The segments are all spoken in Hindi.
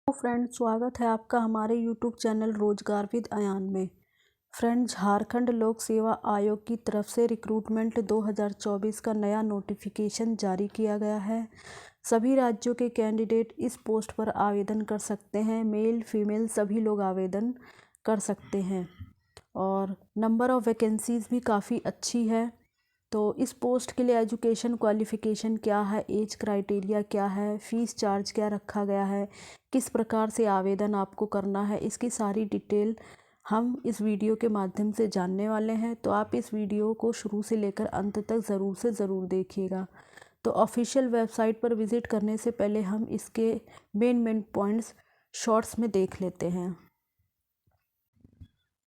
फ्रेंड्स, स्वागत है आपका हमारे यूट्यूब चैनल रोजगार विद अयान में। फ्रेंड्स, झारखंड लोक सेवा आयोग की तरफ से रिक्रूटमेंट 2024 का नया नोटिफिकेशन जारी किया गया है। सभी राज्यों के कैंडिडेट इस पोस्ट पर आवेदन कर सकते हैं। मेल फीमेल सभी लोग आवेदन कर सकते हैं और नंबर ऑफ़ वैकेंसीज़ भी काफ़ी अच्छी है। तो इस पोस्ट के लिए एजुकेशन क्वालिफ़िकेशन क्या है, एज क्राइटेरिया क्या है, फ़ीस चार्ज क्या रखा गया है, किस प्रकार से आवेदन आपको करना है, इसकी सारी डिटेल हम इस वीडियो के माध्यम से जानने वाले हैं। तो आप इस वीडियो को शुरू से लेकर अंत तक ज़रूर से ज़रूर देखिएगा। तो ऑफिशियल वेबसाइट पर विज़िट करने से पहले हम इसके मेन पॉइंट्स शॉर्ट्स में देख लेते हैं।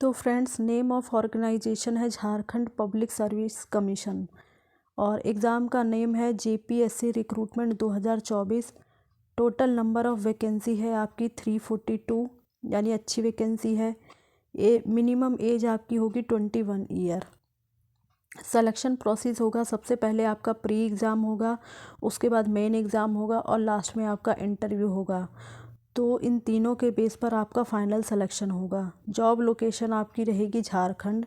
तो फ्रेंड्स, नेम ऑफ ऑर्गेनाइजेशन है झारखंड पब्लिक सर्विस कमीशन और एग्ज़ाम का नेम है JPSC recruitment 2024। Total number of vacancy है आपकी 342, यानी अच्छी वैकेंसी है। मिनिमम एज आपकी होगी 21 ईयर। सिलेक्शन प्रोसेस होगा, सबसे पहले आपका प्री एग्ज़ाम होगा, उसके बाद मेन एग्ज़ाम होगा और लास्ट में आपका इंटरव्यू होगा। तो इन तीनों के बेस पर आपका फाइनल सिलेक्शन होगा। जॉब लोकेशन आपकी रहेगी झारखंड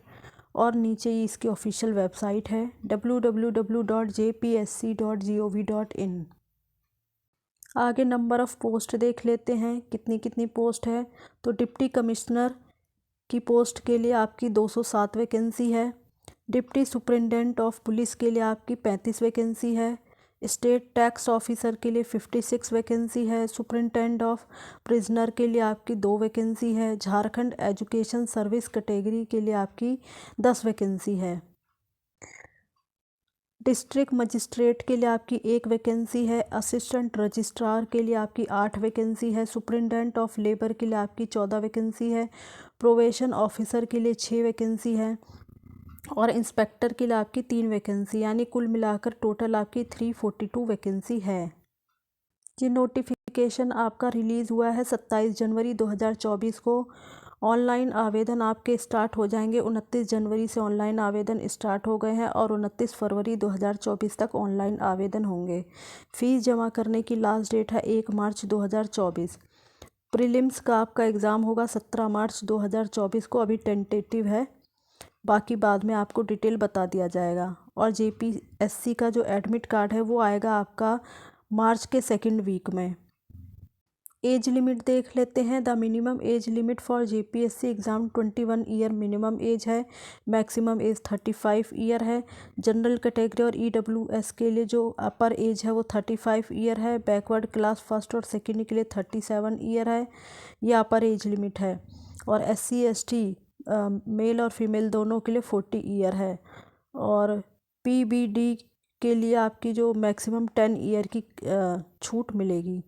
और नीचे ही इसकी ऑफिशियल वेबसाइट है www.jpsc.gov.in। आगे नंबर ऑफ़ पोस्ट देख लेते हैं, कितनी कितनी पोस्ट है। तो डिप्टी कमिश्नर की पोस्ट के लिए आपकी 207 वैकेंसी है। डिप्टी सुपरिटेंडेंट ऑफ पुलिस के लिए आपकी 35 वैकेंसी है। स्टेट टैक्स ऑफिसर के लिए 56 वैकेंसी है। सुपरिटेंडेंट ऑफ प्रिजनर के लिए आपकी 2 वैकेंसी है। झारखंड एजुकेशन सर्विस कैटेगरी के लिए आपकी 10 वैकेंसी है। डिस्ट्रिक्ट मजिस्ट्रेट के लिए आपकी 1 वैकेंसी है। असिस्टेंट रजिस्ट्रार के लिए आपकी 8 वैकेंसी है। सुपरिटेंडेंट ऑफ लेबर के लिए आपकी 14 वैकेंसी है। प्रोबेशन ऑफिसर के लिए 6 वैकेंसी है और इंस्पेक्टर के लिए आपकी 3 वैकेंसी, यानी कुल मिलाकर टोटल आपकी 342 वैकेंसी है। ये नोटिफिकेशन आपका रिलीज़ हुआ है 27 जनवरी 2024 को। ऑनलाइन आवेदन आपके स्टार्ट हो जाएंगे 29 जनवरी से ऑनलाइन आवेदन स्टार्ट हो गए हैं और 29 फरवरी 2024 तक ऑनलाइन आवेदन होंगे। फ़ीस जमा करने की लास्ट डेट है 1 मार्च 2024। प्रीलिम्स का आपका एग्ज़ाम होगा 17 मार्च 2024 को, अभी टेंटेटिव है, बाकी बाद में आपको डिटेल बता दिया जाएगा। और जेपीएससी का जो एडमिट कार्ड है वो आएगा आपका मार्च के सेकंड वीक में। एज लिमिट देख लेते हैं। The minimum age limit for JPSC exam 21 year minimum age है। मैक्सिमम एज 35 ईयर है। जनरल कैटेगरी और ईडब्ल्यूएस के लिए जो अपर एज है वो 35 ईयर है। बैकवर्ड क्लास फर्स्ट और सेकंड के लिए 37 ईयर है। ये अपर एज लिमिट है। और SC ST मेल और फीमेल दोनों के लिए 40 ईयर है। और PBD के लिए आपकी जो मैक्सिमम 10 ईयर की छूट मिलेगी।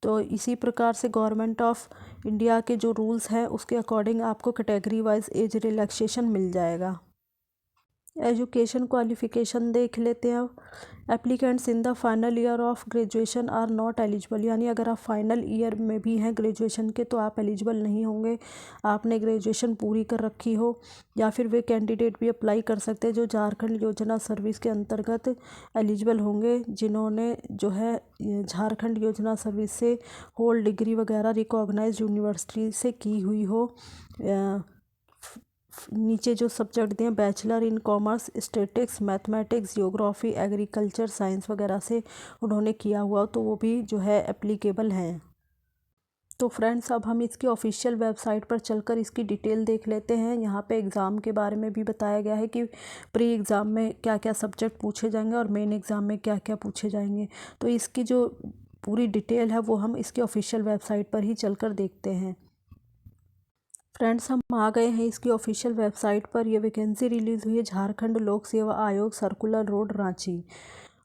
तो इसी प्रकार से गवर्नमेंट ऑफ इंडिया के जो रूल्स हैं उसके अकॉर्डिंग आपको कैटेगरी वाइज एज रिलैक्सेशन मिल जाएगा। एजुकेशन क्वालिफ़िकेशन देख लेते हैं। Applicants in the final year of graduation are not eligible, यानी अगर आप फाइनल ईयर में भी हैं ग्रेजुएशन के तो आप एलिजिबल नहीं होंगे। आपने ग्रेजुएशन पूरी कर रखी हो या फिर वे कैंडिडेट भी अप्लाई कर सकते हैं जो झारखंड योजना सर्विस के अंतर्गत एलिजिबल होंगे, जिन्होंने जो है झारखंड योजना सर्विस से होल डिग्री वगैरह रिकॉग्नाइज्ड यूनिवर्सिटी से की हुई हो। नीचे जो सब्जेक्ट दिए bachelor in commerce, statics, mathematics, geography, agriculture science वगैरह से उन्होंने किया हुआ तो वो भी जो है एप्लीकेबल हैं। तो फ्रेंड्स, अब हम इसकी ऑफिशियल वेबसाइट पर चलकर इसकी डिटेल देख लेते हैं। यहाँ पे एग्ज़ाम के बारे में भी बताया गया है कि प्री एग्ज़ाम में क्या क्या सब्जेक्ट पूछे जाएंगे और मेन एग्ज़ाम में क्या क्या पूछे जाएंगे। तो इसकी जो पूरी डिटेल है वो हम इसकी ऑफिशियल वेबसाइट पर ही चलकर देखते हैं। फ्रेंड्स, हम आ गए हैं इसकी ऑफिशियल वेबसाइट पर। यह वैकेंसी रिलीज़ हुई है झारखंड लोक सेवा आयोग, सर्कुलर रोड, रांची,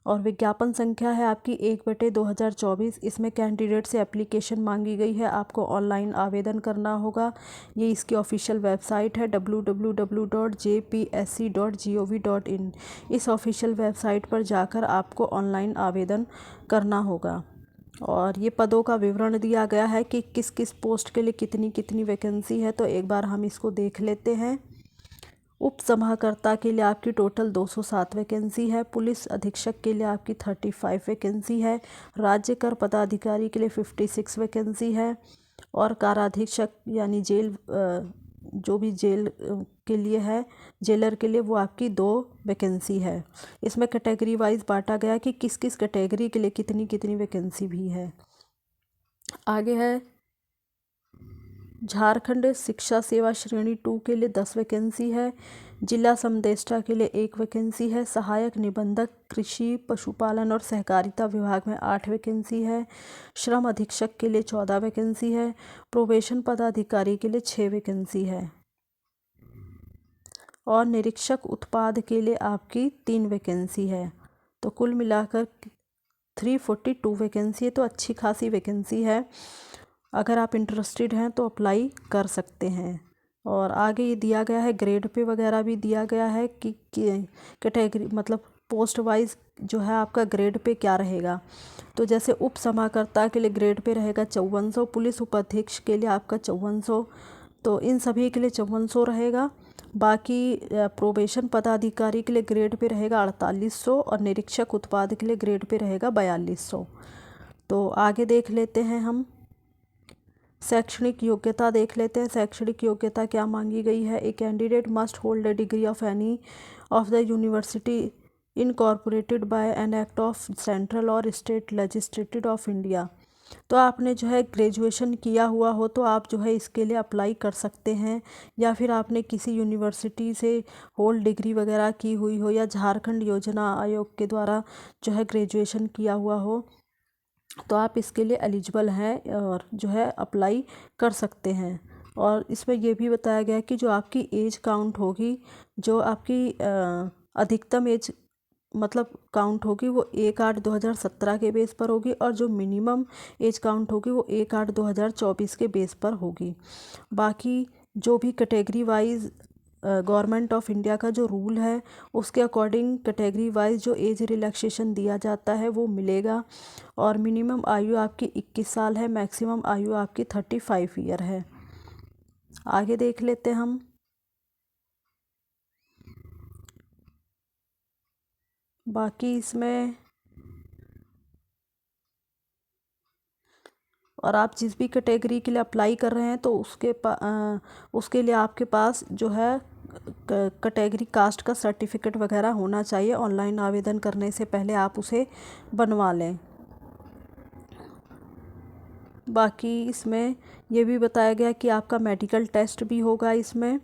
और विज्ञापन संख्या है आपकी 1/2024। इसमें कैंडिडेट से एप्लीकेशन मांगी गई है, आपको ऑनलाइन आवेदन करना होगा। ये इसकी ऑफिशियल वेबसाइट है www.jpsc.gov.in। इस ऑफिशियल वेबसाइट पर जाकर आपको ऑनलाइन आवेदन करना होगा और ये पदों का विवरण दिया गया है कि किस किस पोस्ट के लिए कितनी कितनी वैकेंसी है। तो एक बार हम इसको देख लेते हैं। उप समाहर्ता के लिए आपकी टोटल 207 वैकेंसी है। पुलिस अधीक्षक के लिए आपकी 35 वैकेंसी है। राज्य कर पदाधिकारी के लिए 56 वैकेंसी है। और काराधीक्षक यानी जेल जो भी जेल के लिए है, जेलर के लिए, वो आपकी 2 वैकेंसी है। इसमें कैटेगरी वाइज बांटा गया कि किस किस कैटेगरी के लिए कितनी कितनी वैकेंसी भी है। आगे है झारखंड शिक्षा सेवा श्रेणी 2 के लिए 10 वैकेंसी है। जिला समदेष्टा के लिए 1 वैकेंसी है। सहायक निबंधक कृषि पशुपालन और सहकारिता विभाग में 8 वैकेंसी है। श्रम अधीक्षक के लिए 14 वैकेंसी है। प्रोबेशन पदाधिकारी के लिए 6 वैकेंसी है। और निरीक्षक उत्पाद के लिए आपकी 3 वैकेंसी है। तो कुल मिलाकर 342 वैकेंसी है। तो अच्छी खासी वैकेंसी है। अगर आप इंटरेस्टेड हैं तो अप्लाई कर सकते हैं। और आगे ये दिया गया है, ग्रेड पे वगैरह भी दिया गया है कि कैटेगरी मतलब पोस्ट वाइज जो है आपका ग्रेड पे क्या रहेगा। तो जैसे उप समाहर्ता के लिए ग्रेड पे रहेगा 5400, पुलिस उपाधीक्षक के लिए आपका 5400, तो इन सभी के लिए 5400 रहेगा। बाकी प्रोबेशन पदाधिकारी के लिए ग्रेड पे रहेगा 4800 और निरीक्षक उत्पाद के लिए ग्रेड पे रहेगा 4200। तो आगे देख लेते हैं हम शैक्षणिक योग्यता देख लेते हैं। शैक्षणिक योग्यता क्या मांगी गई है। A candidate must hold a degree of any of the university incorporated by an act of central और स्टेट लेजिस्लेटिव ऑफ इंडिया। तो आपने जो है ग्रेजुएशन किया हुआ हो तो आप जो है इसके लिए अप्लाई कर सकते हैं, या फिर आपने किसी यूनिवर्सिटी से होल्ड डिग्री वगैरह की हुई हो, या झारखंड योजना आयोग के द्वारा जो है ग्रेजुएशन किया हुआ हो, तो आप इसके लिए एलिजिबल हैं और जो है अप्लाई कर सकते हैं। और इसमें यह भी बताया गया है कि जो आपकी एज काउंट होगी, जो आपकी अधिकतम एज मतलब काउंट होगी वो 1/8/2017 के बेस पर होगी, और जो मिनिमम एज काउंट होगी वो 1/8/2024 के बेस पर होगी। बाकी जो भी category wise government of India का जो रूल है उसके अकॉर्डिंग कैटेगरी वाइज जो एज रिलैक्सेशन दिया जाता है वो मिलेगा। और मिनिमम आयु आपकी 21 साल है, मैक्सिमम आयु आपकी 35 ईयर है। आगे देख लेते हैं हम बाकी इसमें। और आप जिस भी कैटेगरी के लिए अप्लाई कर रहे हैं तो उसके लिए आपके पास जो है कैटेगरी कास्ट का सर्टिफिकेट वगैरह होना चाहिए। ऑनलाइन आवेदन करने से पहले आप उसे बनवा लें। बाकी इसमें ये भी बताया गया कि आपका मेडिकल टेस्ट भी होगा इसमें।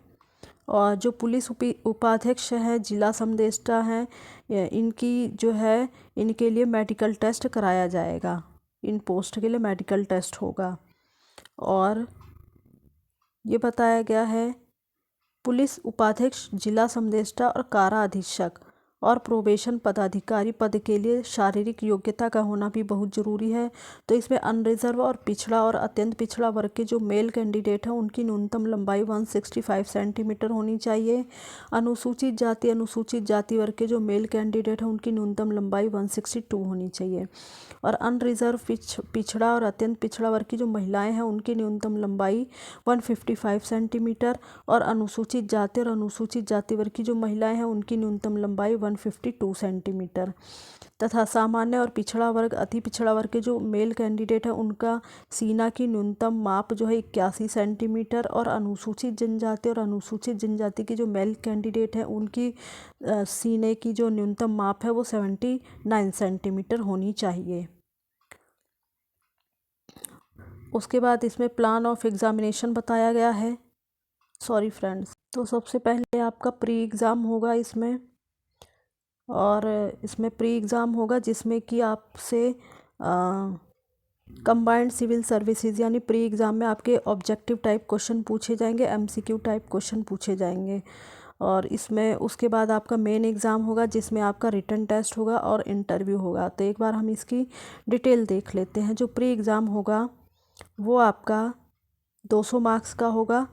और जो पुलिस उपाध्यक्ष हैं, जिला समदेष्टा हैं, इनकी जो है इनके लिए मेडिकल टेस्ट कराया जाएगा। इन पोस्ट के लिए मेडिकल टेस्ट होगा। और ये बताया गया है पुलिस उपाध्यक्ष, जिला समदेष्टा और कारा अधीक्षक और प्रोबेशन पदाधिकारी पद के लिए शारीरिक योग्यता का होना भी बहुत ज़रूरी है। तो इसमें अनरिजर्व और पिछड़ा और अत्यंत पिछड़ा वर्ग के जो मेल कैंडिडेट हैं उनकी न्यूनतम लंबाई 165 सेंटीमीटर होनी चाहिए। अनुसूचित जाति वर्ग के जो मेल कैंडिडेट हैं उनकी न्यूनतम लंबाई 162 होनी चाहिए। और अनरिजर्व पिछड़ा और अत्यंत पिछड़ा वर्ग की जो महिलाएँ हैं उनकी न्यूनतम लंबाई 155 सेंटीमीटर। और अनुसूचित जाति और अनुसूचित जाति वर्ग की जो महिलाएं हैं उनकी न्यूनतम लंबाई 152 सेंटीमीटर। तथा सामान्य और पिछड़ा वर्ग, अति पिछड़ा वर्ग के जो मेल कैंडिडेट हैं उनका सीना की न्यूनतम माप जो है 81 सेंटीमीटर। और अनुसूचित जनजाति और अनुसूचित जनजाति के जो मेल कैंडिडेट हैं उनकी सीने की जो न्यूनतम माप है वो 79 सेंटीमीटर होनी चाहिए। उसके बाद इसमें प्लान ऑफ एग्जामिनेशन बताया गया है। Sorry friends. तो सबसे पहले आपका प्री एग्ज़ाम होगा इसमें। और इसमें प्री एग्ज़ाम होगा जिसमें कि आपसे कंबाइंड सिविल सर्विसेज यानी प्री एग्ज़ाम में आपके ऑब्जेक्टिव टाइप क्वेश्चन पूछे जाएंगे, एमसीक्यू टाइप क्वेश्चन पूछे जाएंगे। और इसमें उसके बाद आपका मेन एग्ज़ाम होगा जिसमें आपका रिटन टेस्ट होगा और इंटरव्यू होगा। तो एक बार हम इसकी डिटेल देख लेते हैं। जो प्री एग्ज़ाम होगा वो आपका 200 मार्क्स का होगा।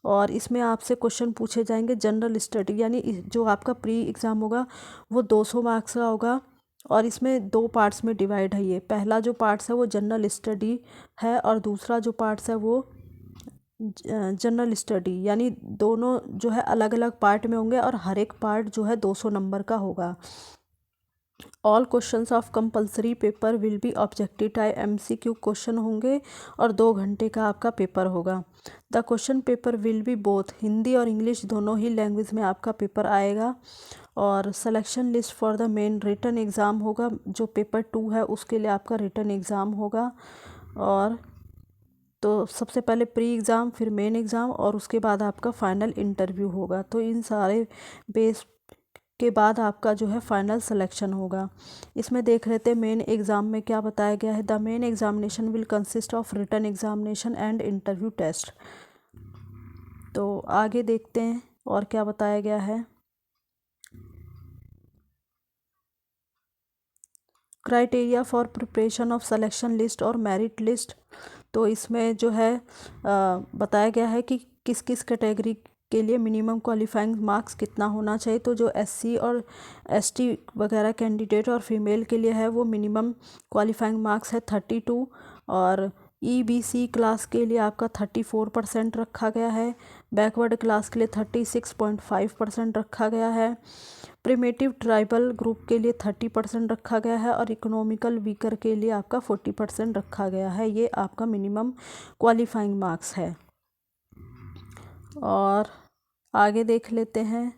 और इसमें आपसे क्वेश्चन पूछे जाएंगे जनरल स्टडी, यानी जो आपका प्री एग्ज़ाम होगा वो 200 मार्क्स का होगा। और इसमें 2 पार्ट्स में डिवाइड है। ये पहला जो पार्ट्स है वो जनरल स्टडी है, और दूसरा जो पार्ट्स है वो जनरल स्टडी, यानी दोनों जो है अलग अलग पार्ट में होंगे और हर एक पार्ट जो है 200 नंबर का होगा। All questions of compulsory paper will be objective type MCQ question होंगे और 2 घंटे का आपका पेपर होगा। The question paper will be both Hindi और इंग्लिश दोनों ही लैंग्वेज में आपका पेपर आएगा। और selection list for the main written exam होगा, जो पेपर 2 है उसके लिए आपका रिटन एग्ज़ाम होगा। और तो सबसे पहले प्री एग्ज़ाम, फिर मेन एग्ज़ाम और उसके बाद आपका फ़ाइनल इंटरव्यू होगा। तो इन सारे बेस के बाद आपका जो है फाइनल सिलेक्शन होगा। इसमें देख लेते हैं मेन एग्ज़ाम में क्या बताया गया है। The main examination will consist of written examination and interview test. तो आगे देखते हैं और क्या बताया गया है। Criteria for preparation of selection list और मेरिट लिस्ट। तो इसमें जो है बताया गया है कि किस किस कैटेगरी के लिए मिनिमम क्वालिफाइंग मार्क्स कितना होना चाहिए। तो जो SC और ST वगैरह कैंडिडेट और फीमेल के लिए है वो मिनिमम क्वालिफाइंग मार्क्स है 32। और EBC क्लास के लिए आपका 34% रखा गया है। बैकवर्ड क्लास के लिए 36.5% रखा गया है। प्रिमेटिव ट्राइबल ग्रुप के लिए 30% रखा गया है और इकोनॉमिकल वीकर के लिए आपका 40% रखा गया है। ये आपका मिनिमम क्वालिफाइंग मार्क्स है। और आगे देख लेते हैं।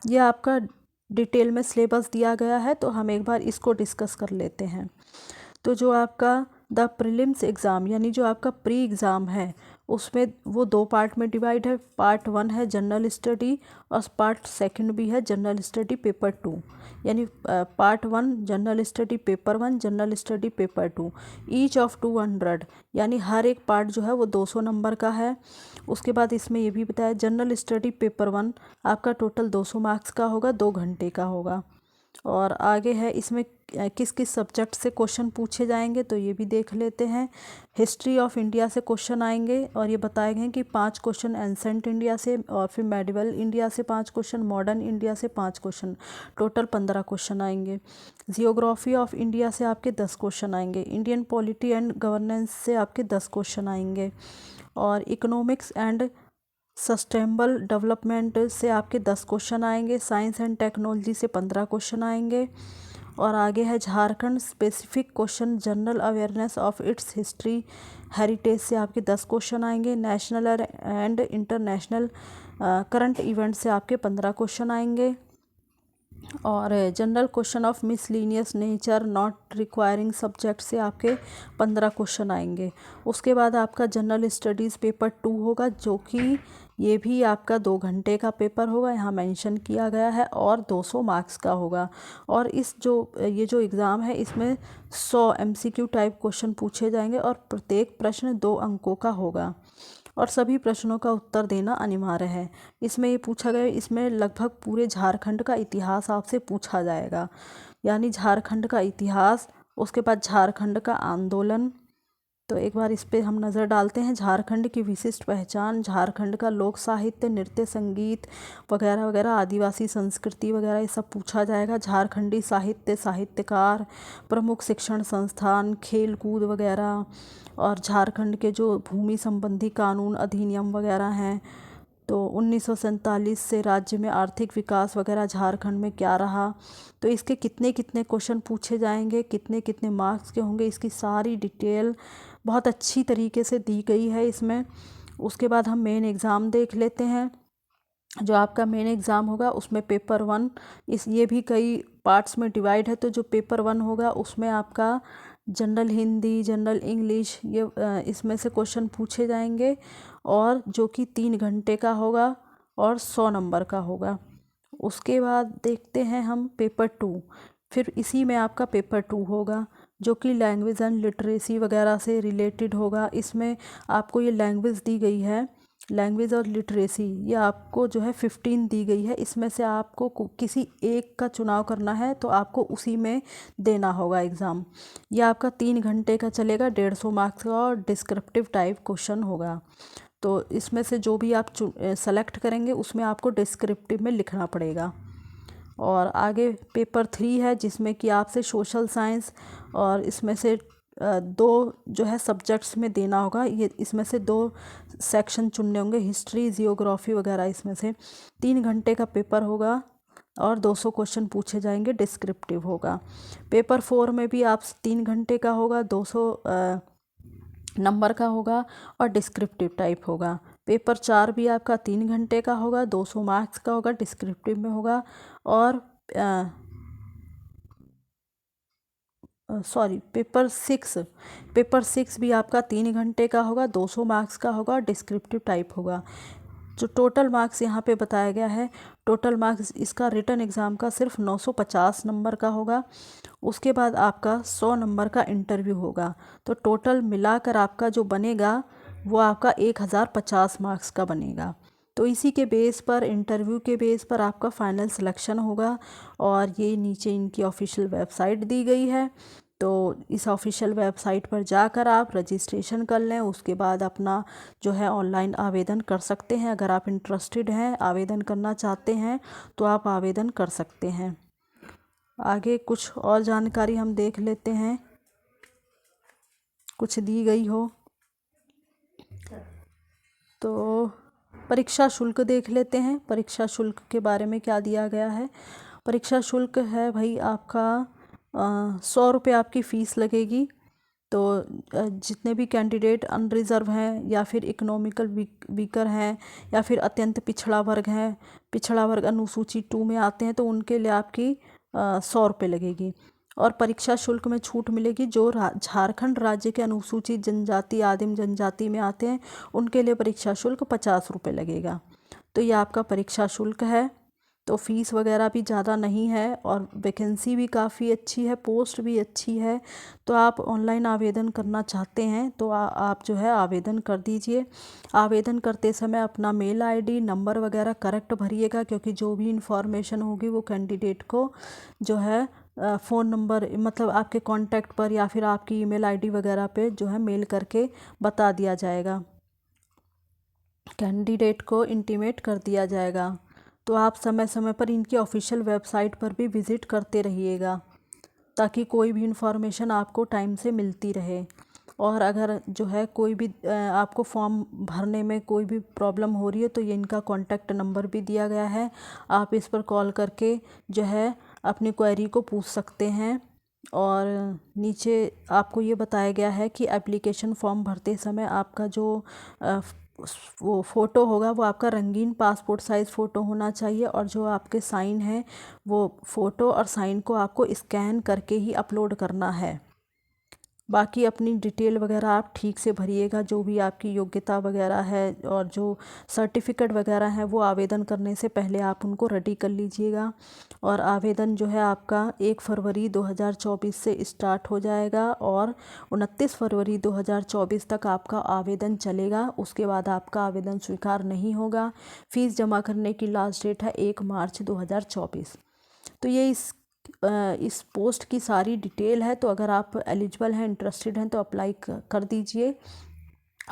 ये आपका डिटेल में सिलेबस दिया गया है, तो हम एक बार इसको डिस्कस कर लेते हैं। तो जो आपका द प्रीलिम्स एग्ज़ाम यानी जो आपका प्री एग्ज़ाम है उसमें वो 2 पार्ट में डिवाइड है। पार्ट 1 है जनरल स्टडी और पार्ट 2 भी है जनरल स्टडी पेपर 2। यानी part 1 general study paper 1, general study paper 2, each of 200। यानी हर एक पार्ट जो है वो 200 नंबर का है। उसके बाद इसमें ये भी बताया जनरल स्टडी पेपर 1 आपका टोटल 200 मार्क्स का होगा, 2 घंटे का होगा। और आगे है इसमें किस किस सब्जेक्ट से क्वेश्चन पूछे जाएंगे, तो ये भी देख लेते हैं। हिस्ट्री ऑफ इंडिया से क्वेश्चन आएंगे और ये बताए गए हैं कि 5 क्वेश्चन एंसेंट इंडिया से, और फिर मेडिवल इंडिया से 5 क्वेश्चन, मॉडर्न इंडिया से 5 क्वेश्चन, टोटल 15 क्वेश्चन आएंगे। जियोग्राफी ऑफ इंडिया से आपके 10 क्वेश्चन आएंगे। इंडियन पॉलिटी एंड गवर्नेंस से आपके 10 क्वेश्चन आएंगे। और इकोनॉमिक्स एंड सस्टेनेबल डेवलपमेंट से आपके 10 क्वेश्चन आएंगे। साइंस एंड टेक्नोलॉजी से 15 क्वेश्चन आएंगे। और आगे है Jharkhand specific question, general awareness of its history heritage से आपके 10 क्वेश्चन आएंगे। National and international current event से आपके 15 क्वेश्चन आएंगे। और general question of miscellaneous nature not requiring subject से आपके 15 क्वेश्चन आएंगे। उसके बाद आपका जनरल स्टडीज़ पेपर 2 होगा, जो कि ये भी आपका 2 घंटे का पेपर होगा, यहाँ मेंशन किया गया है, और 200 मार्क्स का होगा। और ये जो एग्ज़ाम है इसमें 100 MCQ टाइप क्वेश्चन पूछे जाएंगे और प्रत्येक प्रश्न 2 अंकों का होगा और सभी प्रश्नों का उत्तर देना अनिवार्य है। इसमें ये पूछा गया, इसमें लगभग पूरे झारखंड का इतिहास आपसे पूछा जाएगा, यानी झारखंड का इतिहास, उसके बाद झारखंड का आंदोलन। तो एक बार इस पे हम नज़र डालते हैं। झारखंड की विशिष्ट पहचान, झारखंड का लोक साहित्य, नृत्य, संगीत वगैरह वगैरह, आदिवासी संस्कृति वगैरह, ये सब पूछा जाएगा। झारखंडी साहित्य, साहित्यकार, प्रमुख शिक्षण संस्थान, खेल कूद वगैरह, और झारखंड के जो भूमि संबंधी कानून अधिनियम वगैरह हैं। तो 1947 से राज्य में आर्थिक विकास वगैरह झारखंड में क्या रहा, तो इसके कितने कितने क्वेश्चन पूछे जाएंगे, कितने कितने मार्क्स के होंगे, इसकी सारी डिटेल बहुत अच्छी तरीके से दी गई है इसमें। उसके बाद हम मेन एग्ज़ाम देख लेते हैं। जो आपका मेन एग्ज़ाम होगा उसमें पेपर 1, ये भी कई पार्ट्स में डिवाइड है। तो जो पेपर 1 होगा उसमें आपका जनरल हिंदी, जनरल इंग्लिश, ये इसमें से क्वेश्चन पूछे जाएंगे, और जो कि 3 घंटे का होगा और 100 नंबर का होगा। उसके बाद देखते हैं हम पेपर 2। फिर इसी में आपका पेपर 2 होगा, जो कि लैंग्वेज एंड लिटरेसी वगैरह से रिलेटेड होगा। इसमें आपको ये लैंग्वेज दी गई है, लैंग्वेज और लिटरेसी, ये आपको जो है 15 दी गई है। इसमें से आपको किसी एक का चुनाव करना है, तो आपको उसी में देना होगा एग्ज़ाम। ये आपका 3 घंटे का चलेगा, 150 मार्क्स का, और डिस्क्रिप्टिव टाइप क्वेश्चन होगा। तो इसमें से जो भी आप सेलेक्ट करेंगे उसमें आपको डिस्क्रिप्टिव में लिखना पड़ेगा। और आगे पेपर 3 है, जिसमें कि आपसे सोशल साइंस, और इसमें से दो जो है सब्जेक्ट्स में देना होगा। ये इसमें से 2 सेक्शन चुनने होंगे, हिस्ट्री, जियोग्राफी वगैरह। इसमें से 3 घंटे का पेपर होगा और 200 क्वेश्चन पूछे जाएंगे, डिस्क्रिप्टिव होगा। पेपर 4 में भी आप 3 घंटे का होगा, 200 नंबर का होगा और डिस्क्रिप्टिव टाइप होगा। पेपर 4 भी आपका 3 घंटे का होगा, 200 मार्क्स का होगा, डिस्क्रिप्टिव में होगा। और पेपर 6 भी आपका 3 घंटे का होगा, 200 मार्क्स का होगा और डिस्क्रिप्टिव टाइप होगा। जो टोटल मार्क्स यहाँ पे बताया गया है, टोटल मार्क्स इसका रिटन एग्ज़ाम का सिर्फ 950 नंबर का होगा। उसके बाद आपका 100 नंबर का इंटरव्यू होगा। तो टोटल मिलाकर आपका जो बनेगा वो आपका 1050 मार्क्स का बनेगा। तो इसी के बेस पर, इंटरव्यू के बेस पर आपका फाइनल सिलेक्शन होगा। और ये नीचे इनकी ऑफिशियल वेबसाइट दी गई है। तो इस ऑफिशियल वेबसाइट पर जाकर आप रजिस्ट्रेशन कर लें। उसके बाद अपना जो है ऑनलाइन आवेदन कर सकते हैं। अगर आप इंटरेस्टेड हैं, आवेदन करना चाहते हैं, तो आप आवेदन कर सकते हैं। आगे कुछ और जानकारी हम देख लेते हैं, कुछ दी गई हो तो। परीक्षा शुल्क देख लेते हैं। परीक्षा शुल्क के बारे में क्या दिया गया है। परीक्षा शुल्क है भाई आपका 100 रुपये आपकी फ़ीस लगेगी। तो जितने भी कैंडिडेट अनरिज़र्व हैं या फिर इकोनॉमिकल वीकर हैं या फिर अत्यंत पिछड़ा वर्ग हैं, पिछड़ा वर्ग अनुसूची 2 में आते हैं, तो उनके लिए आपकी 100 रुपये लगेगी। और परीक्षा शुल्क में छूट मिलेगी जो झारखंड राज्य के अनुसूचित जनजाति, आदिम जनजाति में आते हैं, उनके लिए परीक्षा शुल्क 50 रुपये लगेगा। तो ये आपका परीक्षा शुल्क है। तो फ़ीस वगैरह भी ज़्यादा नहीं है और वैकेंसी भी काफ़ी अच्छी है, पोस्ट भी अच्छी है। तो आप ऑनलाइन आवेदन करना चाहते हैं तो आप जो है आवेदन कर दीजिए। आवेदन करते समय अपना मेल आईडी, नंबर वगैरह करेक्ट भरिएगा, क्योंकि जो भी इंफॉर्मेशन होगी वो कैंडिडेट को जो है फ़ोन नंबर, मतलब आपके कांटेक्ट पर या फिर आपकी ईमेल आईडी वगैरह पे जो है मेल करके बता दिया जाएगा, कैंडिडेट को इंटीमेट कर दिया जाएगा। तो आप समय समय पर इनकी ऑफिशियल वेबसाइट पर भी विज़िट करते रहिएगा, ताकि कोई भी इंफॉर्मेशन आपको टाइम से मिलती रहे। और अगर जो है कोई भी आपको फॉर्म भरने में कोई भी प्रॉब्लम हो रही है, तो ये इनका कॉन्टैक्ट नंबर भी दिया गया है। आप इस पर कॉल करके जो है अपनी क्वेरी को पूछ सकते हैं। और नीचे आपको ये बताया गया है कि एप्लीकेशन फॉर्म भरते समय आपका जो वो फ़ोटो होगा वो आपका रंगीन पासपोर्ट साइज़ फ़ोटो होना चाहिए। और जो आपके साइन है वो फ़ोटो और साइन को आपको स्कैन करके ही अपलोड करना है। बाकी अपनी डिटेल वगैरह आप ठीक से भरिएगा, जो भी आपकी योग्यता वगैरह है और जो सर्टिफिकेट वगैरह है वो आवेदन करने से पहले आप उनको रेडी कर लीजिएगा। और आवेदन जो है आपका 1 फरवरी 2024 से स्टार्ट हो जाएगा और 29 फरवरी 2024 तक आपका आवेदन चलेगा। उसके बाद आपका आवेदन स्वीकार नहीं होगा। फ़ीस जमा करने की लास्ट डेट है 1 मार्च 2024। तो ये इस पोस्ट की सारी डिटेल है। तो अगर आप एलिजिबल हैं, इंटरेस्टेड हैं, तो अप्लाई कर दीजिए।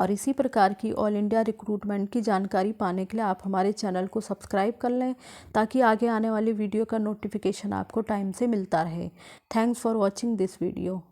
और इसी प्रकार की ऑल इंडिया रिक्रूटमेंट की जानकारी पाने के लिए आप हमारे चैनल को सब्सक्राइब कर लें, ताकि आगे आने वाली वीडियो का नोटिफिकेशन आपको टाइम से मिलता रहे। Thanks for watching this video.